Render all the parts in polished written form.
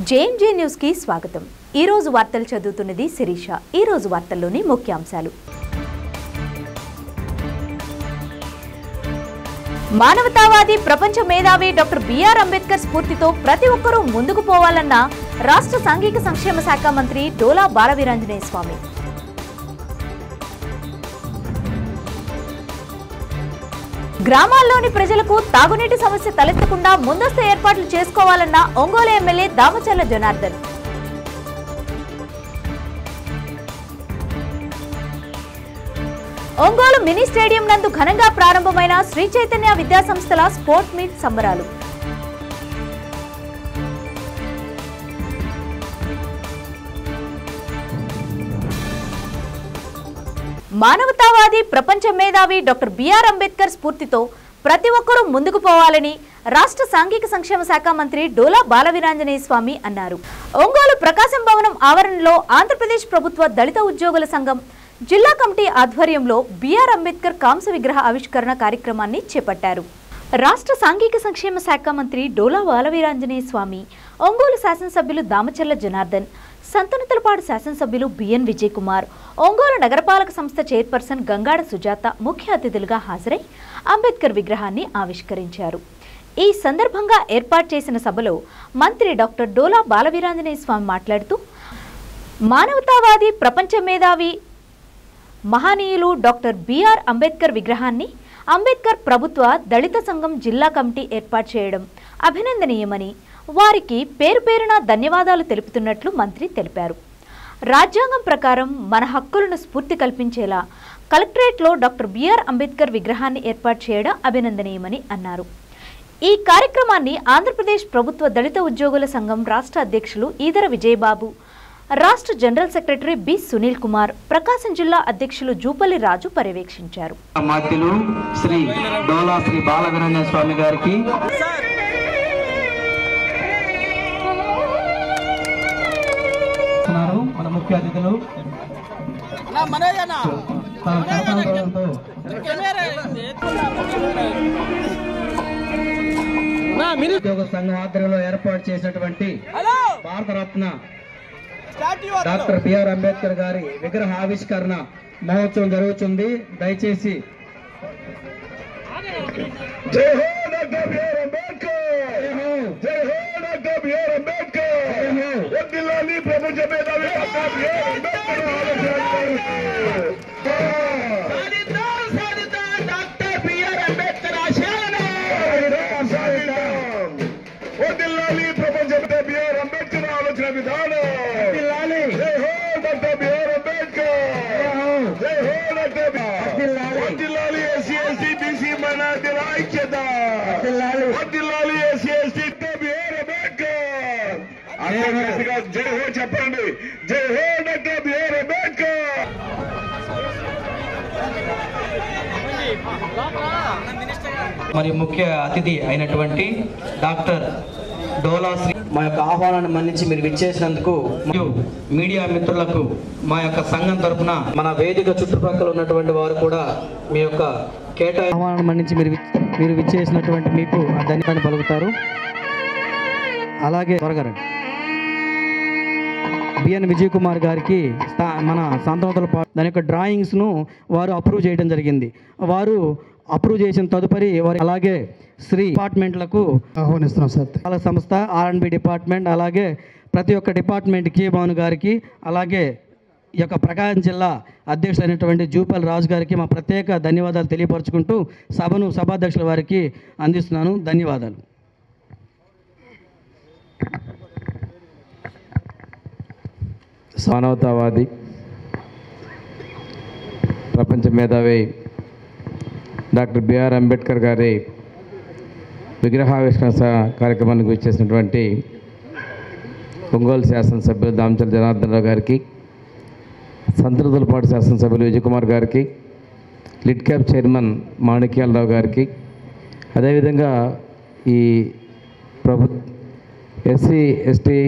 JMJ news కి స్వాగతం। ఈ రోజు వార్తలు చదువుతున్నది శిరీష। ఈ రోజు వార్తల్లోని ముఖ్యాంశాలు। మానవతావాది ప్రపంచ మేధావి డాక్టర్ బిఆర్ అంబేద్కర్ స్ఫూర్తితో ప్రతి ఒక్కరూ ముందుకు పోవాలన్న రాష్ట్ర సాంఘిక సంక్షేమ శాఖ మంత్రి డోలా బాలవీరాంజనేయ స్వామి। గ్రామాల్లోని ప్రజలకు తాగునీటి సమస్య తలెత్తకుండా ముందస్తు ఏర్పాట్లు చేసుకోవాలన్న Ongole MLA Damacharla Janardhan. Ongole mini stadium నందు ఘనంగా ప్రారంభమైన శ్రీ చైతన్య విద్యాసంస్థల స్పోర్ట్ మీట్ సంబరాలు। మానవతావాది ప్రపంచ మేధావి డాక్టర్ బిఆర్ అంబేద్కర్ స్ఫూర్తితో ప్రతి ఒక్కరూ ముందుకు పోవాలని రాష్ట్ర సాంఘిక సంక్షేమ శాఖ మంత్రి డోలా బాలవీరాంజనేయ స్వామి అన్నారు। ఒంగోలు ప్రకాశం భవనం ఆవరణలో ఆంధ్రప్రదేశ్ ప్రభుత్వ దళిత ఉద్యోగుల సంఘం జిల్లా కమిటీ ఆధ్వర్యంలో బిఆర్ అంబేద్కర్ కాంస్య విగ్రహ ఆవిష్కరణ కార్యక్రమాన్ని చేపట్టారు। రాష్ట్ర సాంఘిక సంక్షేమ శాఖ మంత్రి డోలా బాలవీరాంజనేయ స్వామి, ఒంగోలు శాసనసభ్యులు దామచర్ల జనార్దన్, సంతనూతలపాడు శాసనసభ్యులు బిఎన్ విజయ్ కుమార్, ఒంగోలు నగరపాలక సంస్థ చైర్పర్సన్ గంగాడ సుజాత ముఖ్య అతిథులుగా హాజరై అంబేద్కర్ విగ్రహాన్ని ఆవిష్కరించారు। ఈ సందర్భంగా ఏర్పాటు చేసిన సభలో మంత్రి డాక్టర్ డోలా బాలవీరాంజనేయ స్వామి మాట్లాడుతూ, మానవతావాది ప్రపంచ మేధావి మహనీయులు డాక్టర్ బిఆర్ అంబేద్కర్ విగ్రహాన్ని అంబేద్కర్ ప్రభుత్వ దళిత సంఘం జిల్లా కమిటీ ఏర్పాటు చేయడం అభినందనీయమని, వారికి పేరు పేరున ధన్యవాదాలు తెలుపుతున్నట్లు మంత్రి తెలిపారు। రాజ్యాంగం ప్రకారం మన హక్కులను స్ఫూర్తి కల్పించేలా కలెక్టరేట్లో డాక్టర్ బిఆర్ అంబేద్కర్ విగ్రహాన్ని ఏర్పాటు చేయడం అభినందనీయమని అన్నారు। ఈ కార్యక్రమాన్ని ఆంధ్రప్రదేశ్ ప్రభుత్వ దళిత ఉద్యోగుల సంఘం రాష్ట్ర అధ్యక్షులు ఈదర విజయబాబు, రాష్ట్ర general secretary B Sunil Kumar, Prakasam జిల్లా అధ్యక్షులు జూపల్లి రాజు పర్యవేక్షించారు। శ్రీ డోలా శ్రీ బాలవీరాంజనేయ స్వామి గారికి మన ముఖ్య అతిథులు ఉద్యోగ సంఘం ఆధ్వర్యంలో ఏర్పాటు చేసినటువంటి భారతరత్న డాక్టర్ బిఆర్ అంబేద్కర్ గారి విగ్రహ ఆవిష్కరణ మహోత్సవం జరుగుతుంది। దయచేసి జై హో డాక్టర్ బిఆర్ అంబేద్కర్, జై హో డాక్టర్ బిఆర్ అంబేద్కర్, వదిలాలి ప్రపంచ మేధావి doctor B R Ambedkar doctor B R Ambedkar ఆశయాలను వదిలాలి ప్రపంచ బిఆర్ అంబేద్కర్ ఆలోచన విధానం। జై హో డాక్టర్ బిఆర్ అంబేద్కర్, జై హో డాక్టర్ వదిలాలి ఎస్సీ ఎస్టీ బీసీ మైనారిటీల ఐక్యత, వదిలాలి ఎస్సీ ఎస్టీ బిఆర్ అంబేద్కర్। అందరిగా జై హో చెప్పండి, జై హో డాక్టర్ బిఆర్ అంబేద్కర్। మరి ముఖ్య అతిథి అయినటువంటి డాక్టర్ డోలా శ్రీ మా యొక్క ఆహ్వానాన్ని మన్నించి మీరు విచ్చేసినందుకు మరియు మీడియా మిత్రులకు మా యొక్క సంఘం తరఫున మన వేదిక చుట్టుపక్కల ఉన్నటువంటి వారు కూడా మీ యొక్క ఆహ్వానాన్ని మన్నించి మీరు విచ్చేసినటువంటి మీకు ధన్యవాదాలు పలుకుతారు। అలాగే త్వరగా బిఎన్ విజయ్ కుమార్ గారికి మన సంతనూతలపాడు దాని యొక్క డ్రాయింగ్స్ను వారు అప్రూవ్ చేయడం జరిగింది। వారు అప్రూవ్ చేసిన తదుపరి వారు అలాగే శ్రీ డిపార్ట్మెంట్లకు ఆహ్వానిస్తున్నాం సార్। పాలక సంస్థ R&B డిపార్ట్మెంట్, అలాగే ప్రతి ఒక్క డిపార్ట్మెంట్ కే భాను గారికి, అలాగే ఈ యొక్క ప్రకాశం జిల్లా అధ్యక్షులైనటువంటి జూపల్లి రాజు గారికి మా ప్రత్యేక ధన్యవాదాలు తెలియపరచుకుంటూ సభాధ్యక్షుల వారికి అందిస్తున్నాను। ధన్యవాదాలు। మానవతావాది ప్రపంచ మేధావి డాక్టర్ బిఆర్ అంబేద్కర్ గారి విగ్రహావిష్కరణ కార్యక్రమానికి వచ్చేసినటువంటి ఒంగోలు శాసనసభ్యులు దామచర్ల జనార్దన్ రావు గారికి, సంతనూతలపాడు శాసనసభ్యులు విజయ్ కుమార్ గారికి, లిడ్ క్యాప్ చైర్మన్ మాణిక్యాలరావు గారికి, అదేవిధంగా ఈ ఎస్సీ ఎస్టీ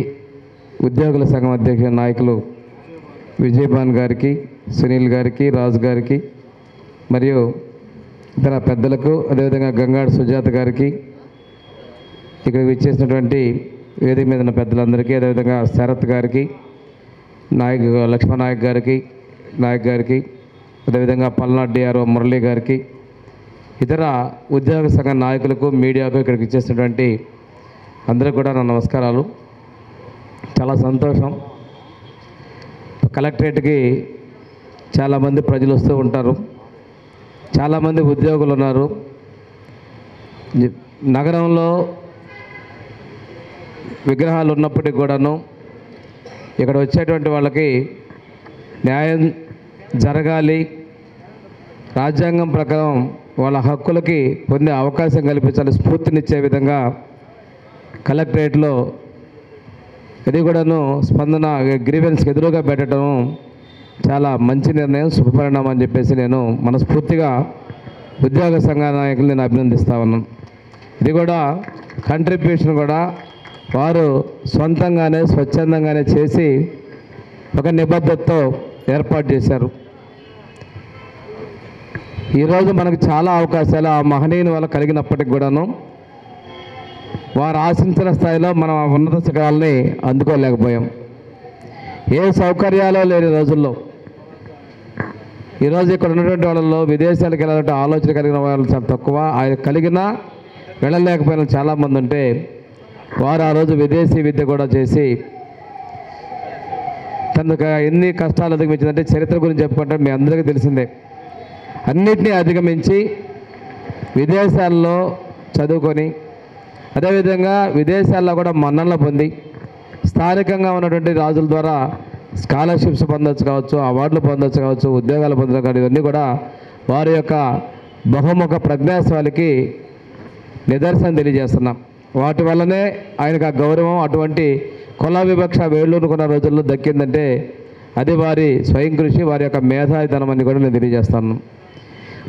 ఉద్యోగుల సంఘం అధ్యక్ష నాయకులు విజయభాన్ గారికి, సునీల్ గారికి, రాజు గారికి, మరియు ఇతర పెద్దలకు, అదేవిధంగా గంగాడ సుజాత గారికి, ఇక్కడ విచ్చేసినటువంటి వేదిక మీద ఉన్న పెద్దలందరికీ, అదేవిధంగా శరత్ గారికి, లక్ష్మణ్ నాయక్ గారికి, అదేవిధంగా పల్నాడు డిఆర్ఓ మురళీ గారికి, ఇతర ఉద్యోగ సంఘ నాయకులకు, మీడియాకు, ఇక్కడికి ఇచ్చేసినటువంటి అందరికీ కూడా నా నమస్కారాలు. చాలా సంతోషం. కలెక్టరేట్కి చాలామంది ప్రజలు వస్తూ ఉంటారు, చాలామంది ఉద్యోగులు ఉన్నారు. నగరంలో విగ్రహాలు ఉన్నప్పటికీ కూడాను ఇక్కడ వచ్చేటువంటి వాళ్ళకి న్యాయం జరగాలి, రాజ్యాంగం ప్రకారం వాళ్ళ హక్కులకి పొందే అవకాశం కల్పించాలి, స్ఫూర్తినిచ్చే విధంగా కలెక్టరేట్లో ఇది కూడాను స్పందన గ్రీవెన్స్కి ఎదురుగా పెట్టడం చాలా మంచి నిర్ణయం, శుభపరిణామం అని చెప్పేసి నేను మనస్ఫూర్తిగా ఉద్యోగ సంఘ నాయకులు నేను అభినందిస్తా ఉన్నాను. ఇది కూడా కంట్రిబ్యూషన్ కూడా వారు సొంతంగానే స్వచ్ఛందంగానే చేసి ఒక నిబద్ధతతో ఏర్పాటు చేశారు. ఈరోజు మనకు చాలా అవకాశాలు ఆ మహనీయుని వల్ల కలిగినప్పటికి కూడాను వారు ఆశించిన స్థాయిలో మనం ఉన్నత శిఖరాలని అందుకోలేకపోయాం. ఏ సౌకర్యాలు లేని రోజుల్లో ఈరోజు ఇక్కడ ఉన్నటువంటి వాళ్ళలో విదేశాలకు వెళ్ళాలంటే ఆలోచన కలిగిన వాళ్ళు చాలా తక్కువ, ఆయన కలిగినా వెళ్ళలేకపోయిన చాలామంది ఉంటే వారు ఆ రోజు విదేశీ విద్య కూడా చేసి తనకు ఎన్ని కష్టాలు అధిగమించిందంటే చరిత్ర గురించి చెప్పుకుంటే మీ అందరికీ తెలిసిందే. అన్నిటినీ అధిగమించి విదేశాల్లో చదువుకొని అదేవిధంగా విదేశాల్లో కూడా మన్ననలు పొంది స్థానికంగా ఉన్నటువంటి రాజుల ద్వారా స్కాలర్షిప్స్ పొందవచ్చు కావచ్చు, అవార్డులు పొందవచ్చు కావచ్చు, ఉద్యోగాలు పొందడం కానీ ఇవన్నీ కూడా వారి యొక్క బహుముఖ ప్రజ్ఞాశాలికి నిదర్శనం తెలియజేస్తున్నాం. వాటి వల్లనే ఆయనకు ఆ గౌరవం అటువంటి కుల వివక్ష వేళ్ళూనుకున్న రోజుల్లో దక్కిందంటే అది వారి స్వయం కృషి, వారి యొక్క మేధావితనం అని కూడా నేను తెలియజేస్తాను.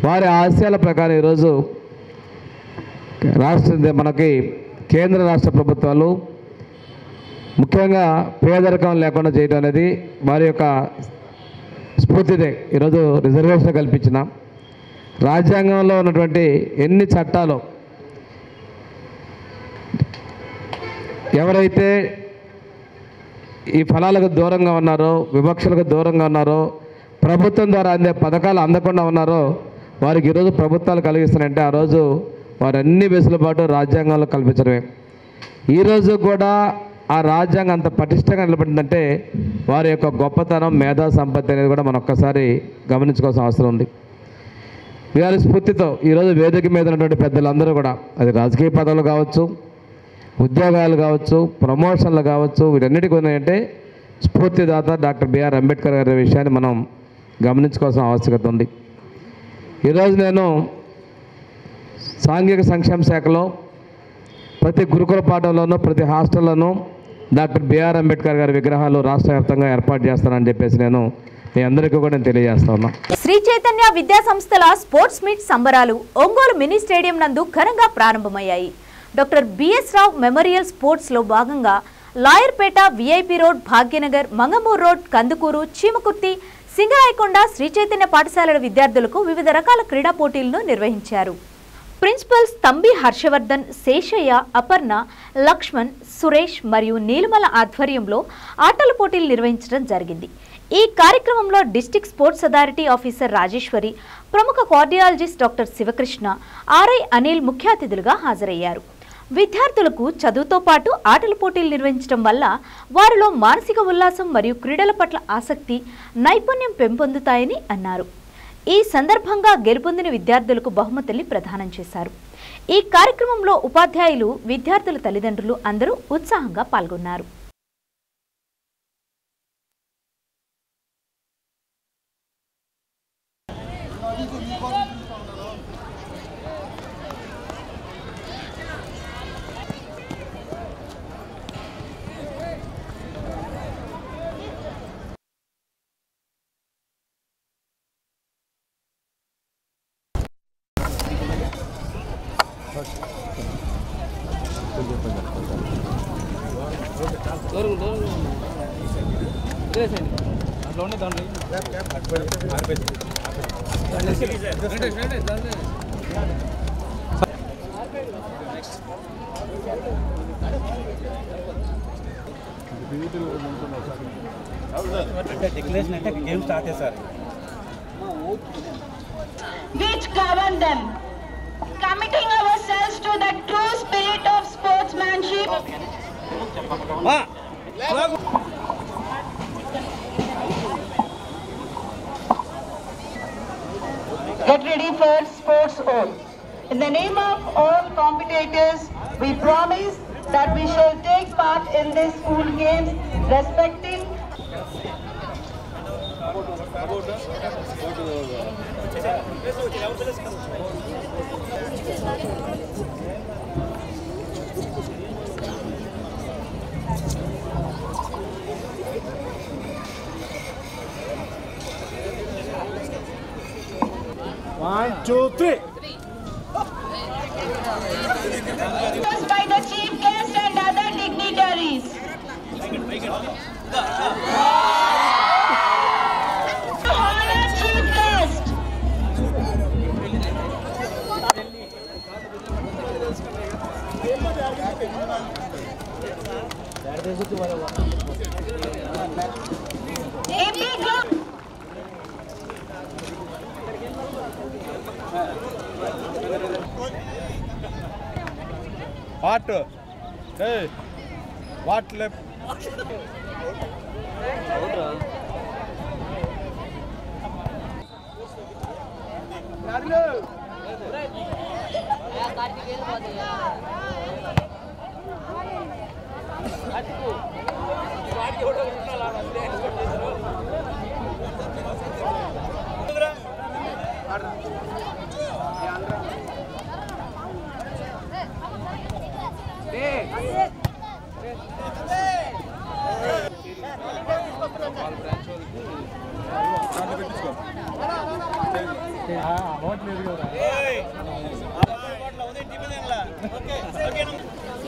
వారి ఆశయాల ప్రకారం ఈరోజు మనకి కేంద్ర రాష్ట్ర ప్రభుత్వాలు ముఖ్యంగా పేదరికం లేకుండా చేయడం అనేది వారి యొక్క స్ఫూర్తిదే. ఈరోజు రిజర్వేషన్ కల్పించిన రాజ్యాంగంలో ఉన్నటువంటి ఎన్ని చట్టాలు ఎవరైతే ఈ ఫలాలకు దూరంగా ఉన్నారో, వివక్షలకు దూరంగా ఉన్నారో, ప్రభుత్వం ద్వారా అందే పథకాలు అందకుండా ఉన్నారో వారికి ఈరోజు ప్రభుత్వాలు కలిగిస్తున్నాయంటే ఆ రోజు వారన్ని వెసులుబాటు రాజ్యాంగంలో కల్పించడమే. ఈరోజు కూడా ఆ రాజ్యాంగం అంత పటిష్టంగా నిలబడిందంటే వారి యొక్క గొప్పతనం, మేధా సంపత్తి అనేది కూడా మనం ఒక్కసారి గమనించుకోవాల్సిన అవసరం ఉంది. వీరి స్ఫూర్తితో ఈరోజు వేదిక మీద ఉన్నటువంటి పెద్దలందరూ కూడా అది రాజకీయ పదవులు కావచ్చు, ఉద్యోగాలు కావచ్చు, ప్రమోషన్లు కావచ్చు, వీటన్నిటికీ ఉన్నాయంటే స్ఫూర్తిదాత డాక్టర్ బిఆర్ అంబేద్కర్ గారి విషయాన్ని మనం గమనించుకోవాల్సిన ఆవశ్యకత ఉంది. ఈరోజు నేను సాంఘిక సంక్షేమ శాఖలో ప్రతి గురుకుల పాఠంలోనూ ప్రతి హాస్టల్లోనూ డాక్టర్ బిఆర్ అంబేద్కర్ గారి విగ్రహాలు రాష్ట్ర వ్యాప్తంగా ఏర్పాటు చేస్తానని చెప్పేసి నేను మీ అందరికీ కూడా నేను తెలియజేస్తా ఉన్నా. శ్రీ చైతన్య విద్యా సంస్థల స్పోర్ట్స్ మీట్ సంబరాలు ఒంగోలు మినీ స్టేడియం నందు ఘనంగా ప్రారంభమయ్యాయి. డాక్టర్ బిఎస్ రావు మెమోరియల్ స్పోర్ట్స్లో భాగంగా Lawyerpet, VIP road, Bhagyanagar, Mangamuru road, Kandukur, Chimakurthi, Singarayakonda Sri Chaitanya పాఠశాలల విద్యార్థులకు వివిధ రకాల క్రీడా పోటీలను నిర్వహించారు. ప్రిన్సిపల్స్ తంబి హర్షవర్ధన్, శేషయ్య, అపర్ణ, లక్ష్మణ్, సురేష్ మరియు నీలిమల ఆధ్వర్యంలో ఆటల పోటీలు నిర్వహించడం జరిగింది. ఈ కార్యక్రమంలో district sports authority officer Rajeswari, ప్రముఖ cardiologist doctor Sivakrishna, RI Anil ముఖ్య అతిథులుగా హాజరయ్యారు. విద్యార్థులకు చదువుతో పాటు ఆటల పోటీలు నిర్వహించడం వల్ల వారిలో మానసిక ఉల్లాసం మరియు క్రీడల పట్ల ఆసక్తి, నైపుణ్యం పెంపొందుతాయని అన్నారు. ఈ సందర్భంగా గెలుపొందిన విద్యార్థులకు బహుమతుల్ని ప్రదానం చేశారు. ఈ కార్యక్రమంలో ఉపాధ్యాయులు, విద్యార్థుల తల్లిదండ్రులు అందరూ ఉత్సాహంగా పాల్గొన్నారు. Next which govern them, committing ourselves to the true spirit of sportsmanship. Get ready for sports all. In the name of all competitors, we promise that we shall take part in this school games, respecting One, two, three. by the chief guest and other dignitaries. Honor chief guest. AP group. What? Hey, what left?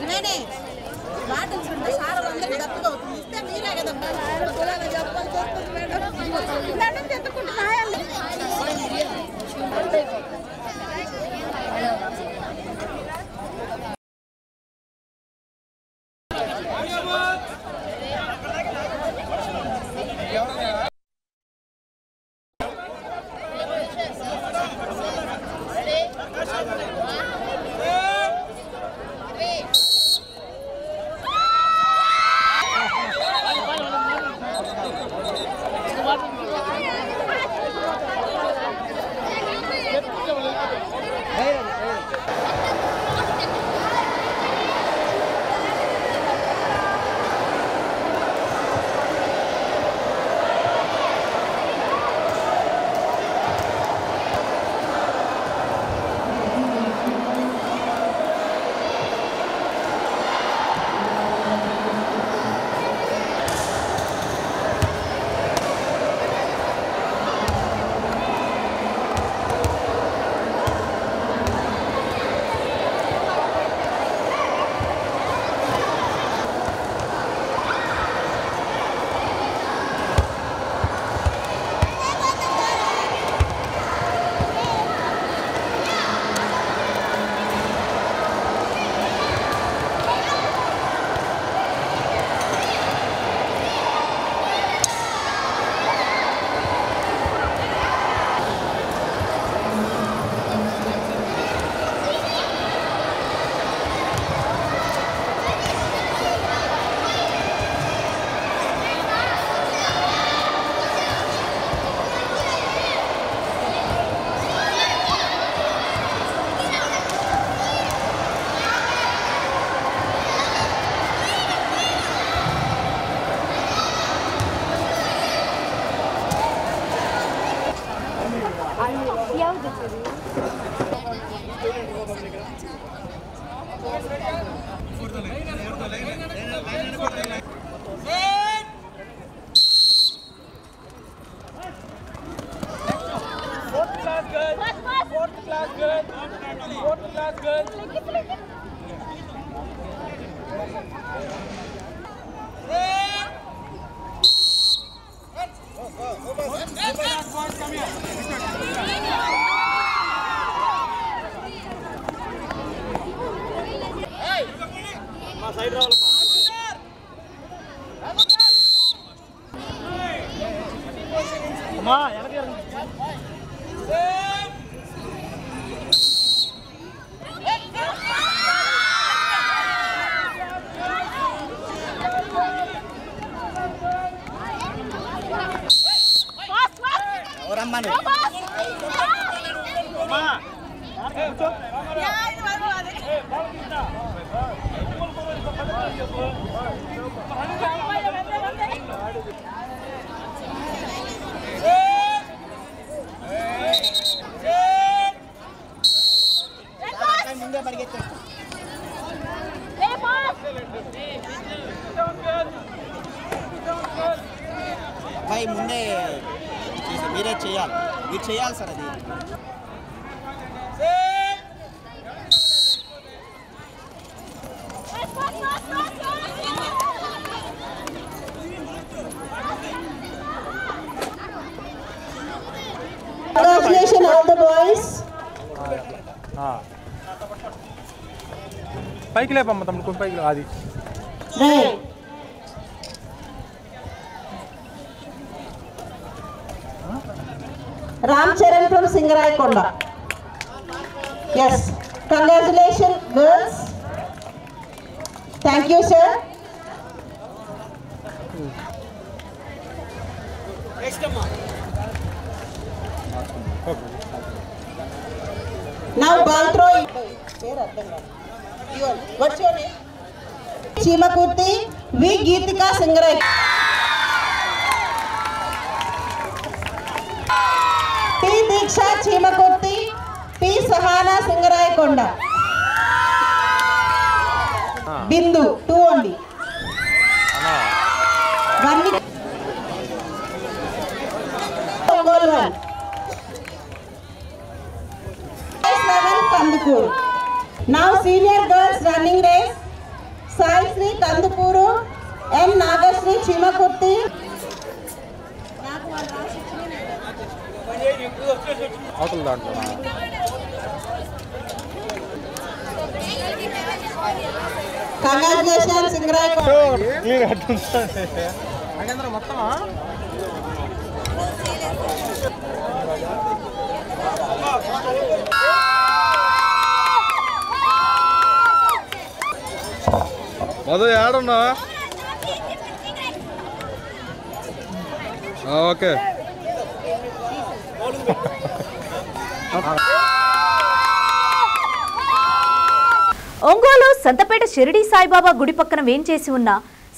నేనే bottles ఉంటే sir అందరికి దప్పుగా అవుతుంది ఇస్తే మీరే కదా చెప్పాలి ఎత్తుకుంటే రాయాలి भाई मुंडे మీరే చేయాలి మీరు చేయాలి సార్ అది Congratulations all the boys. పైకి లేపమ్మ తమ్ముడు పైకి అది Right. Ram Charan from Singarayakonda. Yes. Congratulations, girls. Thank you, sir. Now ball throw. What's your name? Chimakurti V. Geetika Singarai. P. Diksha Chimakurti P. Sahana Singarayakonda. Bindu 2 only. One. Ongol 1. Kandukur. Now senior girls running race. Sai Sri Kandupuru M. Nagasri Chimakurti. అవతల దాంట్లో Congratulations Singarayakonda. Nagendra మొత్తమా మధు ఏడున్నా okay Ongole Santhapeta Shirdi Saibaba గుడి పక్కన వేంచేసి ఉన్న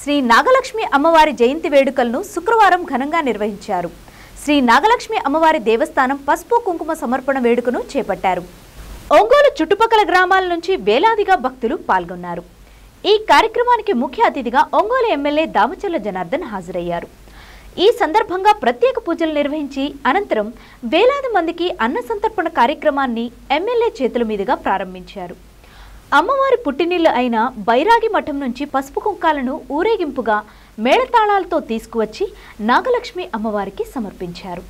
శ్రీ నాగలక్ష్మి అమ్మవారి జయంతి వేడుకలను శుక్రవారం ఘనంగా నిర్వహించారు. శ్రీ నాగలక్ష్మి అమ్మవారి దేవస్థానం పసుపు కుంకుమ సమర్పణ వేడుకను చేపట్టారు. ఒంగోలు చుట్టుపక్కల గ్రామాల నుంచి వేలాదిగా భక్తులు పాల్గొన్నారు. ఈ కార్యక్రమానికి ముఖ్య అతిథిగా ఒంగోలు ఎమ్మెల్యే దామచర్ల జనార్దన్ హాజరయ్యారు. ఈ సందర్భంగా ప్రత్యేక పూజలు నిర్వహించి అనంతరం వేలాది మందికి అన్న సంతర్పణ కార్యక్రమాన్ని ఎమ్మెల్యే చేతుల మీదుగా ప్రారంభించారు. అమ్మవారి పుట్టినిల్లు అయిన బైరాగి మఠం నుంచి పసుపు కుంకాలను ఊరేగింపుగా మేళతాళాలతో తీసుకువచ్చి నాగలక్ష్మి అమ్మవారికి సమర్పించారు.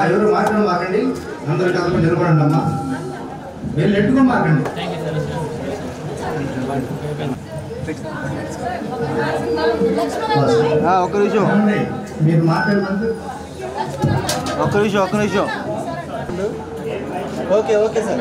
ఎవరు మాట్లాడండి, అందరు కలిపి నిలబడండి అమ్మా, మీరు నెట్టుకొని మాకండి. ఒక్క నిమిషం మీరు మాట్లాడమంటే ఒక్క నిమిషం ఓకే ఓకే సార్.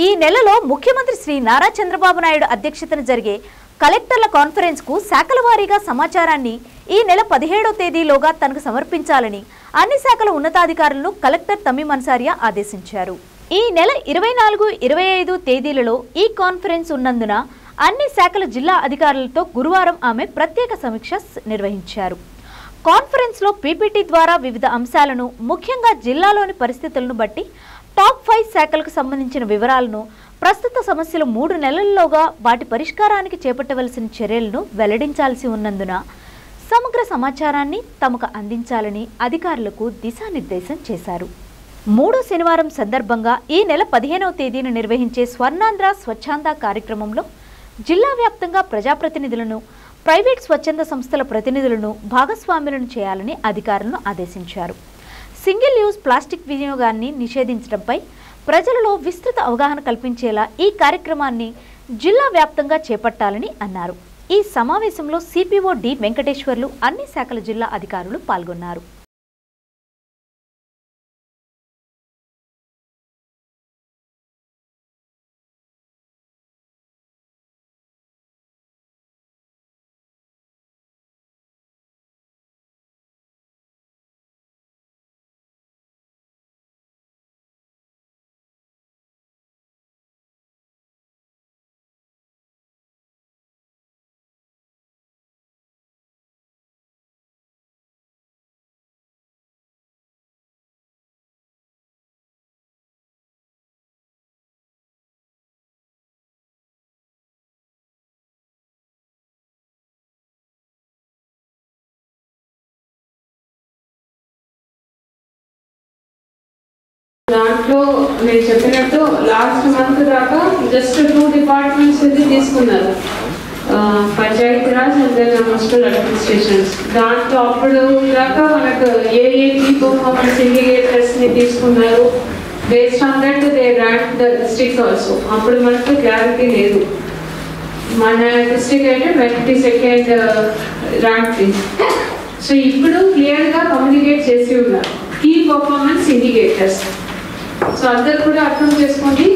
ఈ నెలలో ముఖ్యమంత్రి శ్రీ నారా చంద్రబాబు నాయుడు అధ్యక్షతన జరిగే కలెక్టర్ల కాన్ఫరెన్స్ కు శాఖల వారీగా సమాచారాన్ని ఈ నెల 17వ తేదీలోగా తనకు సమర్పించాలని అన్ని శాఖల ఉన్నతాధికారులను కలెక్టర్ తమీం అన్సారియా ఆదేశించారు. ఈ నెల 24, 25 తేదీలలో ఈ కాన్ఫరెన్స్ ఉన్నందున అన్ని శాఖల జిల్లా అధికారులతో గురువారం ఆమె ప్రత్యేక సమీక్ష నిర్వహించారు. కాన్ఫరెన్స్ లో పీపీటీ ద్వారా వివిధ అంశాలను, ముఖ్యంగా జిల్లాలోని పరిస్థితులను బట్టి టాప్ 5 శాఖలకు సంబంధించిన వివరాలను, ప్రస్తుత సమస్యలు 3 నెలల్లోగా వాటి పరిష్కారానికి చేపట్టవలసిన చర్యలను వెల్లడించాల్సి ఉన్నందున సమగ్ర సమాచారాన్ని తమకు అందించాలని అధికారులకు దిశానిర్దేశం చేశారు. 3వ శనివారం సందర్భంగా ఈ నెల 15వ తేదీన నిర్వహించే స్వర్ణాంధ్ర స్వచ్ఛాంద కార్యక్రమంలో జిల్లా వ్యాప్తంగా ప్రజాప్రతినిధులను, ప్రైవేట్ స్వచ్ఛంద సంస్థల ప్రతినిధులను భాగస్వాములను చేయాలని అధికారులను ఆదేశించారు. సింగిల్ యూజ్ ప్లాస్టిక్ వినియోగాన్ని నిషేధించడంపై ప్రజలలో విస్తృత అవగాహన కల్పించేలా ఈ కార్యక్రమాన్ని జిల్లా వ్యాప్తంగా చేపట్టాలని అన్నారు. ఈ సమావేశంలో సిపిఓ డి వెంకటేశ్వర్లు, అన్ని శాఖల జిల్లా అధికారులు పాల్గొన్నారు. దాంట్లో నేను చెప్పినట్టు లాస్ట్ మంత్ దాకా జస్ట్ 2 డిపార్ట్మెంట్స్ ఇది తీసుకున్నారు, Panchayati Raj and then municipal administrations. దాంట్లో అప్పుడు దాకా మనకు ఏ కీ పర్ఫార్మెన్స్ ఇండికేటర్స్ని తీసుకున్నారు. Based on that they rank the districts also. అప్పుడు మనకు క్లారిటీ లేదు. మన డిస్ట్రిక్ట్ అయితే 22nd ర్యాంక్. సో ఇప్పుడు క్లియర్గా కమ్యూనికేట్ చేసి ఉన్నారు కీ పర్ఫార్మెన్స్ ఇండికేటర్స్. సో అందరు కూడా అర్థం చేసుకోండి.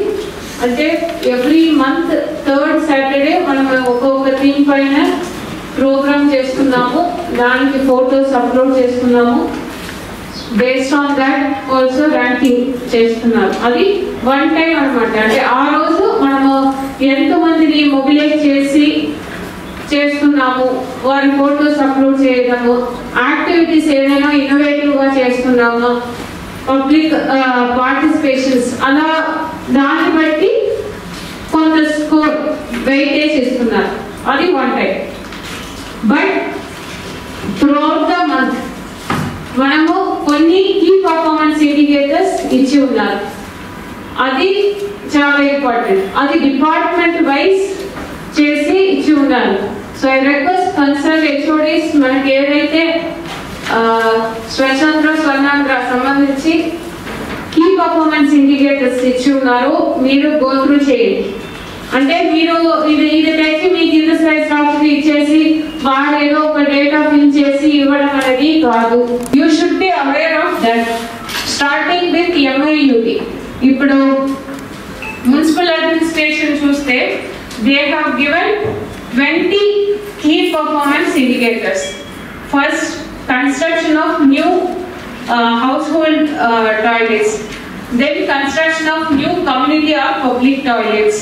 అంటే ఎవ్రీ మంత్ 3rd Saturday మనం ఒక్కొక్క థీమ్ పైన ప్రోగ్రామ్ చేస్తున్నాము, దానికి ఫోటోస్ అప్లోడ్ చేస్తున్నాము. Based on that also ranking చేస్తున్నారు. అది 1 టైం అనమాట. అంటే ఆ రోజు మనము ఎంతమందిని మొబిలైజ్ చేసి చేస్తున్నాము, వారి ఫోటోస్ అప్లోడ్ చేయడము, యాక్టివిటీస్ ఏదైనా ఇన్నోవేటివ్గా చేస్తున్నాము, పబ్లిక్ పార్టిసిపేషన్స్, అలా దాన్ని బట్టి కొంత స్కోర్ వెయిటేజ్ ఇస్తున్నారు. అది 1 time. But throughout the month మనము కొన్ని కీ పర్ఫార్మెన్స్ ఇండికేటర్స్ ఇచ్చి ఉన్నారు. అది చాలా ఇంపార్టెంట్. అది డిపార్ట్మెంట్ వైజ్ చేసి ఇచ్చి ఉన్నారు. So I request concern HODs మనకి ఏదైతే స్వచ్ఛాంధ్ర స్వర్ణాంధ్ర సంబంధించి కీ పర్ఫార్మెన్స్ ఇండికేటర్స్ ఇచ్చి ఉన్నారు, మీరు గో త్రూ చేయండి. అంటే మీరు ఇది తెచ్చి మీ కింద స్థాయి స్టాఫ్ ఇచ్చేసి వాడు ఏదో ఒక డేటా ఫిల్ చేసి ఇవ్వడం అనేది కాదు. You should be aware of that. Starting with MIUT. ఇప్పుడు మున్సిపల్ అడ్మినిస్ట్రేషన్ చూస్తే they have given 20 key performance indicators. First, construction of new household toilets, then construction of new community or public toilets,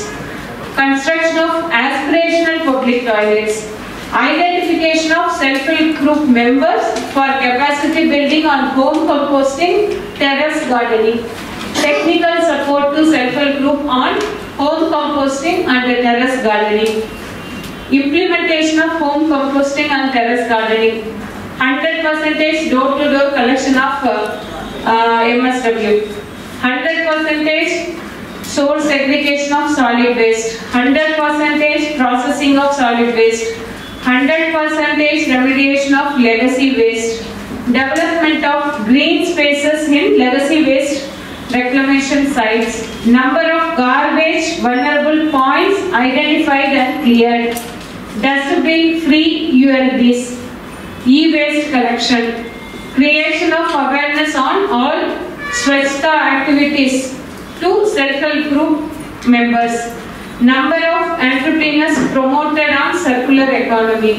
construction of aspirational public toilets, identification of self-help group members for capacity building on home composting, terrace gardening, technical support to self-help group on home composting and terrace gardening, implementation of home composting and terrace gardening, 100% door-to-door collection of MSW, 100% source segregation of solid waste, 100% processing of solid waste, 100% remediation of legacy waste, development of green spaces in legacy waste reclamation sites, number of garbage vulnerable points identified and cleared, dustbin free ULBs, e-waste collection, creation of awareness on all Swachhta activities to self-help group members, number of entrepreneurs promoted on circular economy,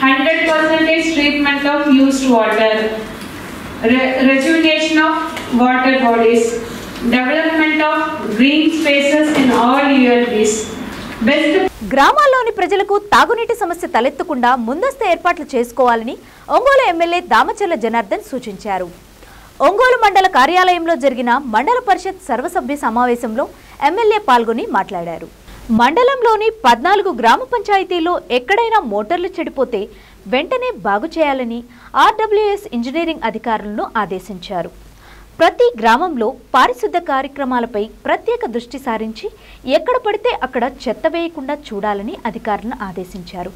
100% treatment of used water, rejuvenation of water bodies, development of green spaces in all ULBs. గ్రామాల్లోని ప్రజలకు తాగునీటి సమస్య తలెత్తకుండా ముందస్తు ఏర్పాట్లు చేసుకోవాలని Ongole MLA Damacharla Janardhan సూచించారు. ఒంగోలు మండల కార్యాలయంలో జరిగిన మండల పరిషత్ సర్వసభ్య సమావేశంలో ఎమ్మెల్యే పాల్గొని మాట్లాడారు. మండలంలోని 14 గ్రామ పంచాయతీల్లో ఎక్కడైనా మోటార్లు చెడిపోతే వెంటనే బాగు చేయాలని RWS ఇంజనీరింగ్ అధికారులను ఆదేశించారు. ప్రతి గ్రామంలో పారిశుద్ధ కార్యక్రమాలపై ప్రత్యేక దృష్టి సారించి ఎక్కడ పడితే అక్కడ చెత్త వేయకుండా చూడాలని అధికారులను ఆదేశించారు.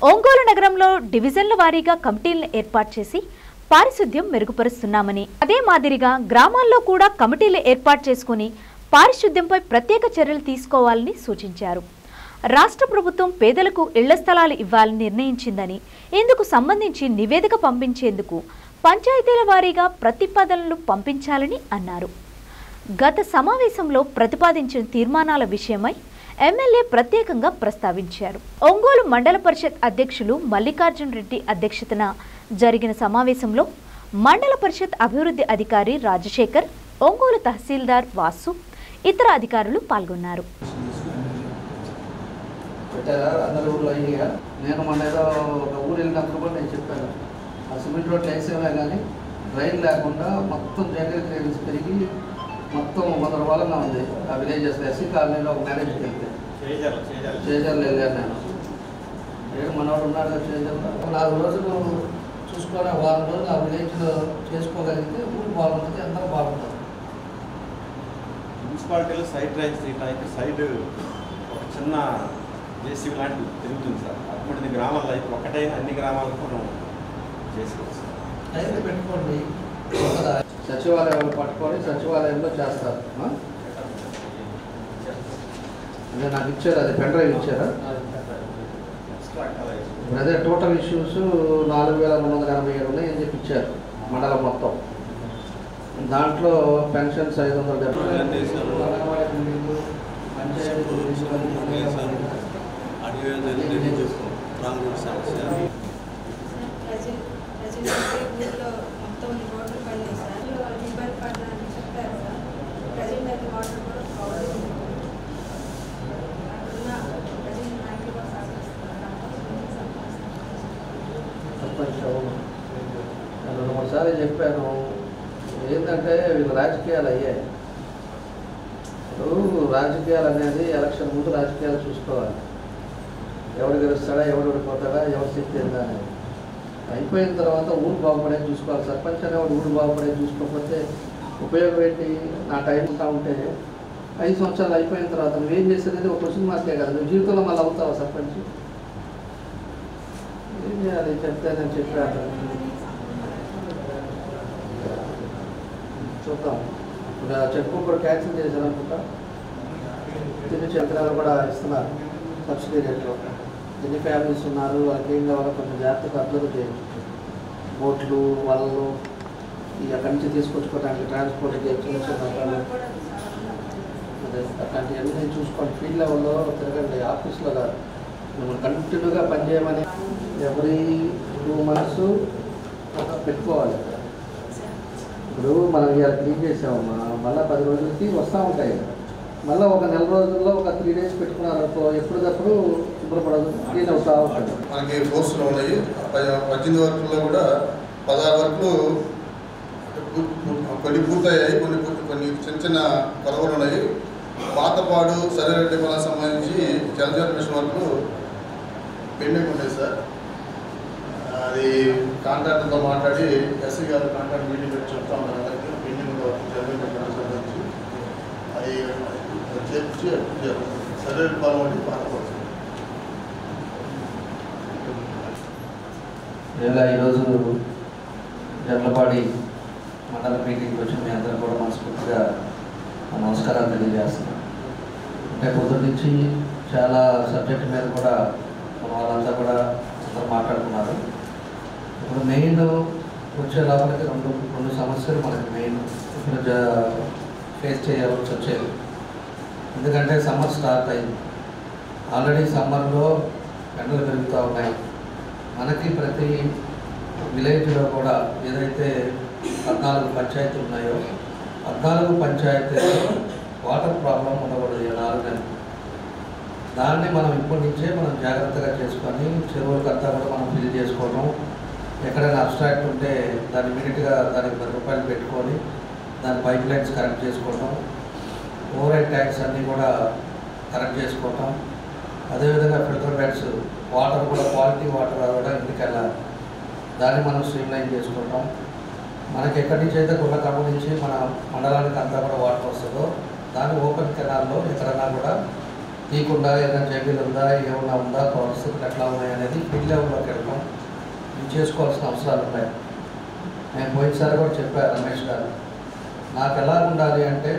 ఒంగోలు నగరంలో డివిజన్ల వారీగా కమిటీలను ఏర్పాటు చేసి పారిశుద్ధ్యం మెరుగుపరుస్తున్నామని, అదే మాదిరిగా గ్రామాల్లో కూడా కమిటీలు ఏర్పాటు చేసుకుని పారిశుద్ధ్యంపై ప్రత్యేక చర్యలు తీసుకోవాలని సూచించారు. రాష్ట్ర ప్రభుత్వం పేదలకు ఇళ్ల స్థలాలు ఇవ్వాలని నిర్ణయించిందని, ఇందుకు సంబంధించి నివేదిక పంపించేందుకు పంచాయతీల వారీగా ప్రతిపాదనలు పంపించాలని అన్నారు. గత సమావేశంలో ప్రతిపాదించిన తీర్మానాల విషయమై ఎమ్మెల్యే ప్రత్యేకంగా ప్రస్తావించారు. ఒంగోలు మండల పరిషత్ అధ్యక్షులు మల్లికార్జున్ రెడ్డి అధ్యక్షతన జరిగిన సమావేశంలో మండల పరిషత్ అభివృద్ధి అధికారి రాజశేఖర్, ఒంగోలు తహసీల్దార్ వాసు, ఇతర అధికారులు పాల్గొన్నారు. నేను మన ఏదో ఒక ఊరు వెళ్ళినప్పుడు కూడా నేను చెప్పాను, ఆ సిమెంట్ రోడ్లు వేసేవే కానీ డ్రైన్ లేకుండా మొత్తం జగన్ క్లియరెన్స్ పెరిగి మొత్తం 100 రూపాయలుగా ఉంది. ఆ విలేజెస్ ఎస్సీ కాలనీలో ఒక మ్యారేజ్కి వెళ్తే చేజర్లు వెళ్ళాను నేను. మనవాడు ఉన్నాడు కదా చేజర్లో. 4 రోజులు చూసుకొని 1 రోజులు ఆ విలేజ్లో చేసుకోగలిగితే ఊరు బాగుంటుంది, అందరూ బాగుంటుంది. మున్సిపాలిటీలో సైడ్ డ్రైన్స్ తీయడానికి సైడ్ ఒక చిన్న జేసీబీ లాంటివి తిరుగుతుంది సార్. అప్పుడు గ్రామాల్లో ఇప్పుడు ఒకటైనా అన్ని గ్రామాలకు మనం చేసుకోవచ్చు. టైంలో పెట్టుకోండి, సచివాలయంలో పట్టుకొని సచివాలయంలో చేస్తారు. అంటే నాకు ఇచ్చారు, అది పెన్ డ్రైవ్ ఇచ్చారా? అదే టోటల్ ఇష్యూస్ 4287 ఉన్నాయని చెప్పి ఇచ్చారు మండలం మొత్తం. దాంట్లో పెన్షన్స్ 570, నేను 2-3 సార్లు చెప్పాను. ఏంటంటే వీళ్ళు రాజకీయాలు అయ్యాయి. ఇప్పుడు రాజకీయాలు అనేది ఎలక్షన్ ముందు రాజకీయాలు చూసుకోవాలి. ఎవడు గెలుస్తాడా, ఎవడు ఓడిపోతాడా, ఎవరు శక్తి ఏందా అనేది. అయిపోయిన తర్వాత ఊరు బాగుపడేది చూసుకోవాలి. సర్పంచ్ అనేవాడు ఊరు బాగుపడేది చూసుకోకపోతే ఉపయోగం ఏంటి? నా టైం ఉంటా ఉంటే 5 సంవత్సరాలు అయిపోయిన తర్వాత నువ్వేం చేసేది ఒక క్వశ్చన్ మార్కే కదా. నువ్వు జీవితంలో మళ్ళీ అవుతావా సర్పంచ్? ఏం చేయాలి చెప్తే నేను చెప్పాను. చూద్దాం. ఇప్పుడు చెక్ బుక్ కూడా క్యాన్సిల్ చేశాను అనుకుంటా. తిని చక్రాలు కూడా ఇస్తున్నారు సబ్సిడీ రేట్లో. ఎన్ని ఫ్యామిలీస్ ఉన్నారు, వాళ్ళకి ఏం కావాలో కొంచెం జాగ్రత్తగా అబ్జర్వ్ చేయండి. బోట్లు, వలలు, ఈ అక్కడి నుంచి తీసుకొచ్చుకోవడానికి ట్రాన్స్పోర్ట్ చిన్న చిన్న రకాలు, అదే అట్లాంటివన్నీ చూసుకోండి. ఫీల్డ్ లెవెల్లో తిరగండి, ఆఫీస్లో కాదు. మిమ్మల్ని కంటిన్యూగా పనిచేయమని ఎవ్రీ 2 months పెట్టుకోవాలి. ఇప్పుడు మనం ఇలా క్లీన్ చేసామమ్మా, మళ్ళీ 10 రోజులకి వస్తూ ఉంటాయి. మళ్ళీ ఒక 4 రోజుల్లో ఒక 3 days పెట్టుకున్నారనుకో, ఎప్పటికప్పుడు శుభ్రపడదు, క్లీన్ అవుతా ఉంటుంది. మనకి కోర్సులు ఉన్నాయి. 18 వర్కుల్లో కూడా 16 వర్కులు కొన్ని పూర్తయ్యాయి, కొన్ని చిన్న చిన్న కొరవలు ఉన్నాయి. పాతపాడు సరైన సంబంధించి జలజీవన్ మిషన్ వర్కులు పెండింగ్ ఉన్నాయి సార్. అది కాంట్రాక్టర్తో మాట్లాడి ఎస్సీ గారు కాంట్రాక్ట్ మీటింగ్ పెట్టి చెప్తా ఉన్నారు. అలాగే పెండింగ్ ఉన్న వర్క్ జలజీవన్ సంబంధించి అది చేర్చి సరైన పాలన వంటి పాతపాడు. ఈరోజు జర్లపాడి మండల మీటింగ్కి వచ్చి మీ అందరూ కూడా మనస్ఫూర్తిగా నమస్కారాలు తెలియజేస్తున్నాం. అంటే పొద్దున్న నుంచి చాలా సబ్జెక్ట్ మీద కూడా మన వాళ్ళంతా కూడా అందరూ మాట్లాడుకున్నారు. ఇప్పుడు మెయిన్ వచ్చే లోపలికి రెండు సమస్యలు మనకి మెయిన్ ఇప్పుడు ఫేస్ చేయవలసి వచ్చేది. ఎందుకంటే సమ్మర్ స్టార్ట్ అయింది. ఆల్రెడీ సమ్మర్లో ఎండలు పెరుగుతూ ఉన్నాయి. మనకి ప్రతి విలేజ్లో కూడా ఏదైతే 14 పంచాయతీలు ఉన్నాయో 14 పంచాయతీల్లో వాటర్ ప్రాబ్లం ఉండకూడదు. 4 నెలలు దాన్ని మనం ఇప్పటి నుంచే మనం జాగ్రత్తగా చేసుకొని చెరువులకంతా కూడా మనం ఫిల్ చేసుకోవడం, ఎక్కడైనా అబ్స్ట్రాక్ట్ ఉంటే దాన్ని ఇమీడియట్గా దానికి 10 రూపాయలు పెట్టుకొని దాని పైప్ లైన్స్ కరెక్ట్ చేసుకోవడం, ఓవర్ హెడ్ ట్యాంక్స్ అన్నీ కూడా కరెక్ట్ చేసుకోవటం, అదేవిధంగా ఫిల్టర్ బెడ్స్ వాటర్ కూడా క్వాలిటీ వాటర్ కూడా ఇంటికి వెళ్ళాలి, దాన్ని మనం స్ట్రీమ్ లైన్ చేసుకోవటం. మనకి ఎక్కడి నుంచి అయితే గుళ్ళకమ్మ నుంచి మన మండలానికి అంతా కూడా వాటర్ వస్తుందో దాన్ని ఓపెన్ కెనాల్లో ఎక్కడన్నా కూడా తీయకుండా ఏదైనా జబ్బీలు ఉందా, ఏమన్నా ఉందా, పరిస్థితులు ఎట్లా ఉన్నాయి అనేది ఫీల్డ్ లెవెల్లోకి వెళ్ళడం ఇవి చేసుకోవాల్సిన అవసరాలు ఉన్నాయి. నేను పోయినసారి కూడా చెప్పాను రమేష్ గారు, నాకు ఎలా ఉండాలి అంటే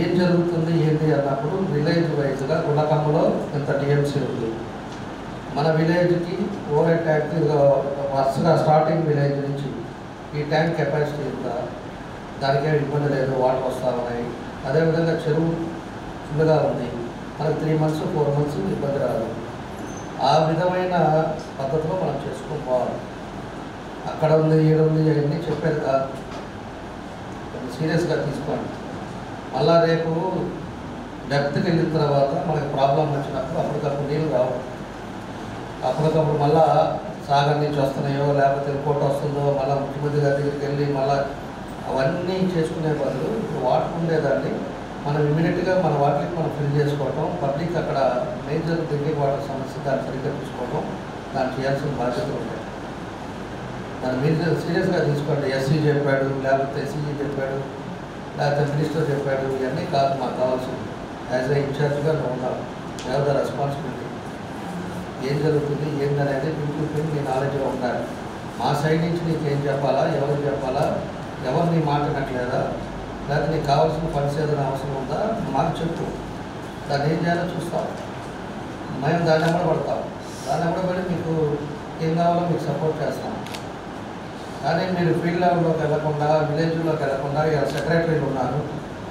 ఏం జరుగుతుంది ఏంటి అన్నప్పుడు విలేజ్ వైజ్గా గుళ్ళకమ్మలో ఇంత టీఎంసీ ఉంది, మన విలేజ్కి ఓవర్ ట్యాంక్ వరుసగా స్టార్టింగ్ విలేజ్ నుంచి ఈ ట్యాంక్ కెపాసిటీ ఇంత, దానికే ఇబ్బంది లేదు, వాటర్ వస్తూ ఉన్నాయి. అదేవిధంగా చెరువు ఫుల్గా ఉంది, మనకు 3 months 4 months ఇబ్బంది రాదు. ఆ విధమైన పద్ధతిలో మనం చేసుకొని పోవాలి. అక్కడ ఉంది, ఈడ ఉంది అవన్నీ చెప్పేది కాదు, కొంచెం సీరియస్గా తీసుకోండి. మళ్ళా రేపు డెప్త్కి వెళ్ళిన తర్వాత మనకి ప్రాబ్లం వచ్చినప్పుడు అప్పటికప్పుడు నీళ్ళు రావు, అప్పటికప్పుడు మళ్ళా సాగర్ నుంచి వస్తున్నాయో లేకపోతే రిపోర్ట్ వస్తుందో మళ్ళీ ముఖ్యమంత్రి గారి దగ్గరికి వెళ్ళి మళ్ళీ అవన్నీ చేసుకునే బదులు ఇప్పుడు వాటర్ ఉండేదాన్ని మనం ఇమీడియట్గా మన వాటర్కి మనం ఫిల్ చేసుకోవటం, పబ్లిక్ అక్కడ మేజర్ డ్రింకింగ్ వాటర్ సమస్య దాన్ని సరిగ్గా చూసుకోవటం, దాన్ని చేయాల్సిన బాధ్యతలు ఉంటాయి. దాన్ని మీరు సీరియస్గా తీసుకోండి. ఎస్సీ చెప్పాడు, లేకపోతే ఎస్సీ చెప్పాడు, లేకపోతే మినిస్టర్ చెప్పాడు, ఇవన్నీ కాదు మాకు కావాల్సింది. యాజ్ ఏ ఇన్ఛార్జ్గా నువ్వు ఉన్నావు, హ్యావ్ ద రెస్పాన్సిబిలిటీ. ఏం జరుగుతుంది ఏందనేది మీకు నీ నాలెడ్జ్గా ఉండాలి. మా సైడ్ నుంచి నీకు ఏం చెప్పాలా, ఎవరికి చెప్పాలా, ఎవరు నీ మాట వినట్లేదా, లేకపోతే నీకు కావాల్సిన ఫండ్స్ ఏదైనా అవసరం ఉందా మాకు చెప్పు, దాన్ని ఏం చేయాలో చూస్తాం. మేము దాన్ని ఎమ్మడబడతాం, దాన్ని ఎమ్మడబడి మీకు ఏం కావాలో మీకు సపోర్ట్ చేస్తాం. కానీ మీరు ఫీల్డ్ లెవెల్లోకి వెళ్ళకుండా, విలేజ్లోకి వెళ్ళకుండా, ఇలా సెక్రటరీలు ఉన్నారు,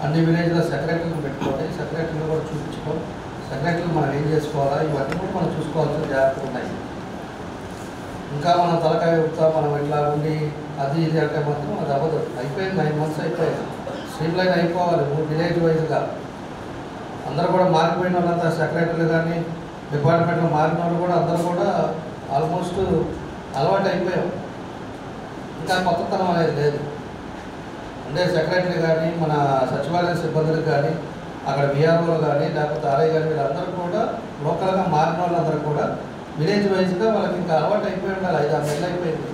అన్ని విలేజ్లో సెక్రటరీలు పెట్టుకోండి, సెక్రటరీలు కూడా చూపించుకో, సెక్రటరీలు మనం ఏం చేసుకోవాలా ఇవన్నీ కూడా మనం చూసుకోవాల్సిన జాగ్రత్తలు ఉన్నాయి. ఇంకా మనం తలకాయ చెప్తా మనం ఇట్లా ఉండి అది ఇది అంటే మాత్రం అది అవ్వదు. అయిపోయింది, 9 months అయిపోయింది, స్ట్రీమ్లైన్ అయిపోవాలి. విలేజ్ వైజ్గా అందరూ కూడా మారిపోయిన వాళ్ళంతా సెక్రటరీలు కానీ డిపార్ట్మెంట్లో మారిన వాళ్ళు కూడా అందరూ కూడా ఆల్మోస్ట్ అలవాటు అయిపోయాం. ఇంకా కొత్తతనం అనేది లేదు. అంటే సెక్రటరీ కానీ మన సచివాలయ సిబ్బందులకు కానీ అక్కడ బీఆర్ఓలు కానీ లేకపోతే ఆర్ఐ కానీ వీళ్ళందరూ కూడా లోకల్గా మారిన వాళ్ళందరూ కూడా విలేజ్ వైజ్గా వాళ్ళకి ఇంకా అలవాటు అయిపోయి ఉండాలి. 5-6 నెలలు అయిపోయింది.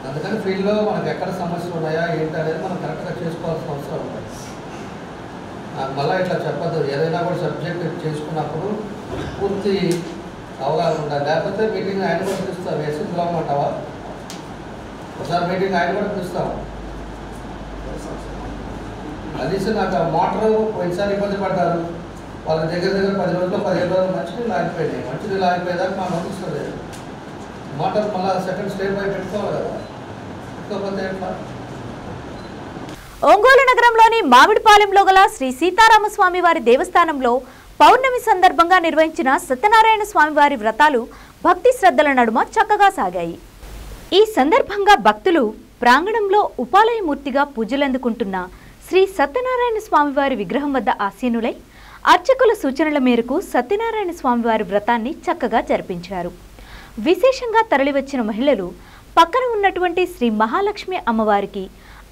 అందుకని ఫీల్డ్లో మనకు ఎక్కడ సమస్యలు ఉన్నాయా ఏంటి అనేది మనం కరెక్ట్గా చేసుకోవాల్సిన అవసరం ఉంది. నాకు మళ్ళీ ఇట్లా చెప్పద్దు, ఏదైనా కూడా సబ్జెక్ట్ చేసుకున్నప్పుడు పూర్తి అవగాహన ఉండాలి. లేకపోతే మీటింగ్ ఆయన కూడా పిలుస్తాం, వేసి పిలవమంటావా, ఒకసారి మీటింగ్ ఆయన కూడా పిలుస్తాం. కలిసి నాకు ఆ మోటారు పోయినసారి ఇబ్బంది పడ్డారు, వాళ్ళ దగ్గర 10 రోజులు 15 రోజులు మంచినీళ్ళు ఆగిపోయినాయి. మంచినీళ్ళు ఆగిపోయేదాకా మనం నడుస్తుంది. మోటార్ మళ్ళీ సెకండ్ స్టేజ్ పై పెట్టుకోవాలి కదా, పెట్టుకోకపోతే ఎట్లా? ఒంగోలు నగరంలోని మామిడిపాలెంలో గల శ్రీ సీతారామస్వామి వారి దేవస్థానంలో పౌర్ణమి సందర్భంగా నిర్వహించిన సత్యనారాయణ స్వామి వారి వ్రతాలు భక్తి శ్రద్ధల నడుమ చక్కగా సాగాయి. ఈ సందర్భంగా భక్తులు ప్రాంగణంలో ఉపాలయమూర్తిగా పూజలందుకుంటున్న శ్రీ సత్యనారాయణ స్వామివారి విగ్రహం వద్ద ఆసీనులై అర్చకుల సూచనల మేరకు సత్యనారాయణ స్వామివారి వ్రతాన్ని చక్కగా జరిపించారు. విశేషంగా తరలివచ్చిన మహిళలు పక్కన ఉన్నటువంటి శ్రీ మహాలక్ష్మి అమ్మవారికి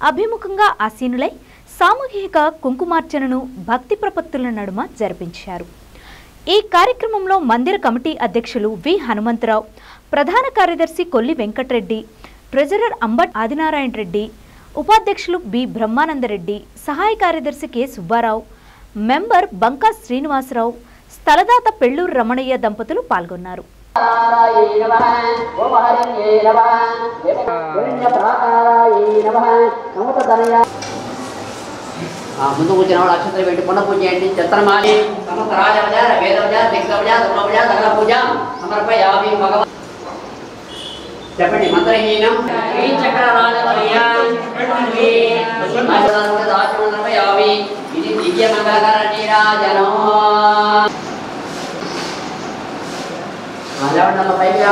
అభిముఖంగా ఆసీనులై సామూహిక కుంకుమార్చనను భక్తి ప్రపత్తుల నడుమ జరిపించారు. ఈ కార్యక్రమంలో మందిర కమిటీ అధ్యక్షులు వి హనుమంతరావు, ప్రధాన కార్యదర్శి కొల్లి వెంకటరెడ్డి, ట్రెజరర్ అంబట్ ఆదినారాయణ రెడ్డి, ఉపాధ్యక్షులు బి బ్రహ్మానందరెడ్డి, సహాయ కార్యదర్శి కె సుబ్బారావు, మెంబర్ బంకా శ్రీనివాసరావు, స్థలదాత పెళ్లూరు రమణయ్య దంపతులు పాల్గొన్నారు. ముందు కూర్చున్న వాళ్ళు అక్షత్రం పెట్టి పుణ్య పూజ చేయండి. చిత్రమాలి సమస్త రాజవజ వేదవజ దిగ్గవజ దుర్గవజ దగల పూజ సమర్పయామి భగవ. చెప్పండి. మంత్రహీనం చక్ర రాజవజయామి ఇది దివ్య మంగళకర నీరాజనం.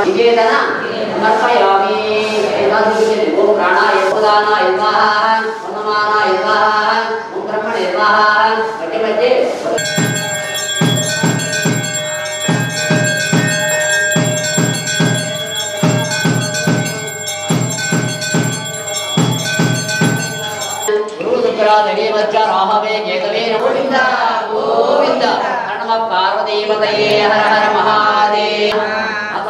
నివేదన సమర్పయామి. ఓం ప్రాణాయ ఉదానాయ స్వాహ, వనమానాయ స్వాహ, ఓం బ్రహ్మణే స్వాహ. మధ్య మధ్య రాహవే కేతవే గోవింద గోవింద. పార్వతీపతయే హర హర మహాదేవ.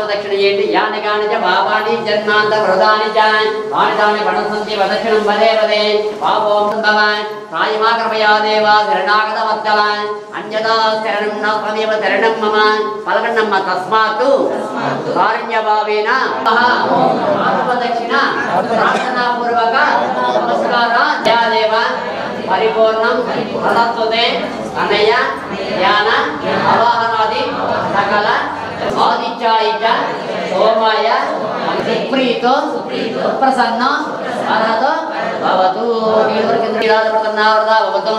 దక్షిణ చేయండి. యాని కాని చ పాపాని జన్మాంత వృధాని చ తాని తాని పడసంతి వదక్షిణం పదే పదే పాపోం భవాన్ ప్రాయమా కృపయా దేవా శరణాగత వత్సలాన్ అన్యదా శరణం న త్వమేవ శరణం మమ పలకండమ్మ తస్మాత్తు కారుణ్యభావేన ఆత్మదక్షిణ ప్రార్థనాపూర్వక నమస్కార దేవ పరిపూర్ణం ప్రదత్తుతే అనయ ధ్యాన అవాహనాది సకల ఆదిత్యాయ సోమాయ ప్రీతో ప్రసన్న అరహతో భవతు భవతు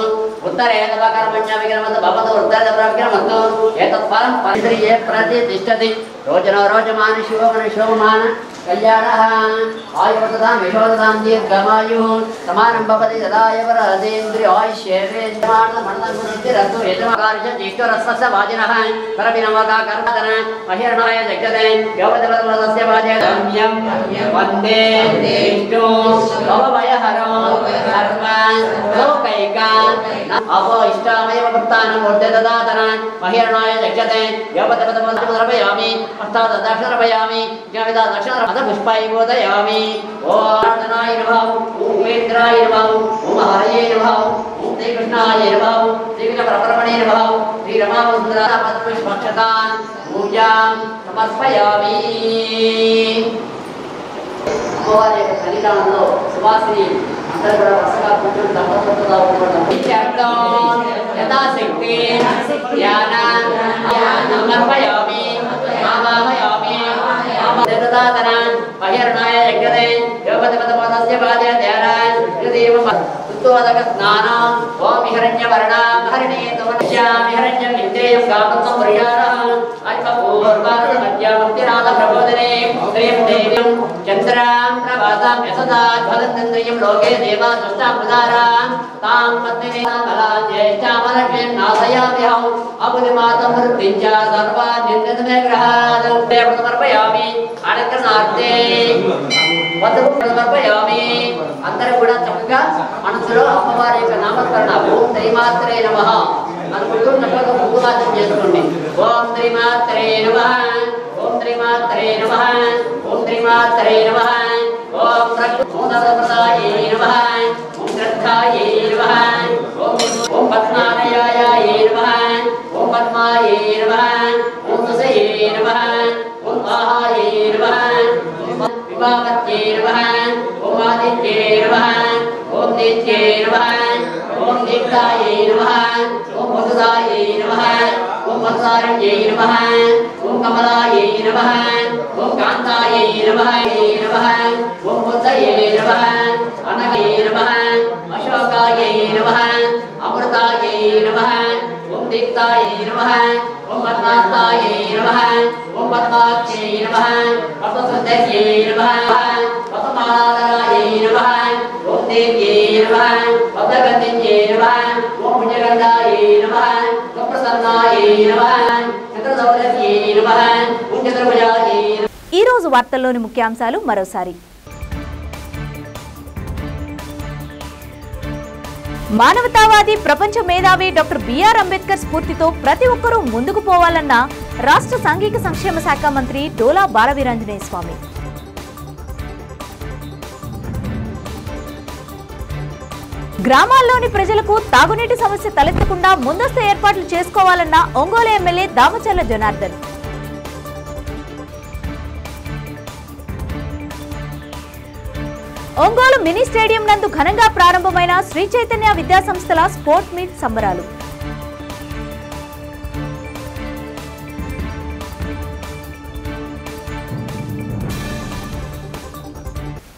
ఉత్తరేతపకర్మణ్య విగ్రహమతు భవతు ఉత్తరేతపరవిగ్రహమతు ఏతత్ఫలం పరిశ్రియే ప్రతిష్టతి రోజనో రోజమాన శివమన శోభమాన కళ్యాణః ఆయుర్దాం యశోదాం దీర్ఘమాయు సమానం భవతి సదాయవరదేంద్రి ఆయుష్యేంద్రియమాన మనదంగుణితి రత్తు యజమకార్య జ్యేష్ఠరస్స వాజినః పరవినవగా కర్మదన మహిరణాయ జగదే యోగదవదస్య వాజే గమ్యం వందే విష్ణు భవభయహరో సర్వ లోకైక అపో ఇష్టామయ వృత్తానం వర్ధే దదాతన మహిరణాయ జగదే యోగదవదస్య పశ్చాత్ దక్షిణరపయామి జ్ఞావిదా దక్షిణ పుష్పాయ బోధయామి ఓం నారాయణాయ నమః ఓం వేంద్రాయ నమః ఓం హరయే నమః ఓం శ్రీకృష్ణాయ నమః శ్రీకృష్ణ పరబ్రహ్మణే నమః శ్రీ రమావసుందర పద్మపుష్పక్షతాన్ పూజాం సమర్పయామి. అమ్మవారి యొక్క సన్నిధానంలో సువాసిని అందరూ కూడా వరుసగా కూర్చొని దంపతులతో ఉంటారు. యథాశక్తి ధ్యాన సమర్పయామి ఆవాహయామి దదాతన మహిరణాయ యజ్ఞదే యోగదపదపదస్య పాదే ధ్యానాయ యుదేవ ఉత్తోదక స్నానం ఓం హిరణ్యవర్ణాం హరిణేతో నశ్యామి హిరణ్యం ఇంద్రియం కామత్వం ప్రియారః అల్పపూర్వాద మధ్యముక్తినాథ ప్రబోధనే శ్రీం దేవ్యం చంద్రాం ప్రభాతాం యసదాద్భదంత్రియం లోకే దేవా దుష్టాం ఉదారాం తాం పద్మినేతామలాం జ్యేష్ఠామలక్ష్మీం నాశయామ్యహం అబుధిమాతం వృత్తించ సర్వాన్ నిందితమే గ్రహాద్ సమర్పయామి. అడగనార్తే వద్దకు సమర్పయామి. అందరూ కూడా చక్కగా మనసులో అమ్మవారి యొక్క నామస్మరణ ఓం శ్రీమాత్రే నమః అనుకుంటూ చక్కగా ముగ్గుమాత్రం చేసుకోండి. ఓం శ్రీమాత్రే నమః ఓం శ్రీమాత్రే నమః ఓం శ్రీమాత్రే నమః ఓం ప్రకృతాయే నమః ఓం శ్రద్ధాయే నమః ఓం పద్మాలయాయ నమః ఓం పద్మాయే నమః ఓం సుసయే నమః ఓం ఆహాయే నమః విభావత్యే నమః ఓం ఆదిత్యే నమః ఓం నిత్యే నమః ఓం దీప్తాయే నమః ఓం వసుదాయే నమః ఓం వసుదారణ్యే నమః ఓం కమలాయే నమః ఓం కాంతాయే నమః ఓం బుద్ధయే నమః అనగే నమః అశోకాయే నమః అమృతాయే నమః ఓం దీప్తాయే నమః ఓం పద్మాస్తాయే నమః ఓం పద్మాక్షే నమః పద్మసుందర్యే నమః పద్మమాలాధరాయే నమః ఓం దేవ్యే నమః పద్మగంధిన్యే నమః ఓం పుణ్యగంధాయే నమః ఓం ప్రసన్నాయే నమః చంద్రదౌలత్యే నమః ఓం చంద్రభుజాయే. ఈ రోజు వార్తల్లోని ముఖ్యాంశాలు మరోసారి. మానవతావాది ప్రపంచ మేధావి డాక్టర్ బిఆర్ అంబేద్కర్ స్ఫూర్తితో ప్రతి ఒక్కరూ ముందుకు పోవాలన్న రాష్ట్ర సాంఘిక సంక్షేమ శాఖ మంత్రి డోలా బాలవీరాంజనేయ స్వామి. గ్రామాల్లోని ప్రజలకు తాగునీటి సమస్య తలెత్తకుండా ముందస్తు ఏర్పాట్లు చేసుకోవాలన్న Ongole MLA Damacharla Janardhan. Ongole mini stadium నందు ఘనంగా ప్రారంభమైన శ్రీ చైతన్య విద్యాసంస్థల స్పోర్ట్ మీట్ సంబరాలు.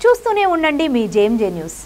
చూస్తూనే ఉండండి మీ జేఎంజే న్యూస్.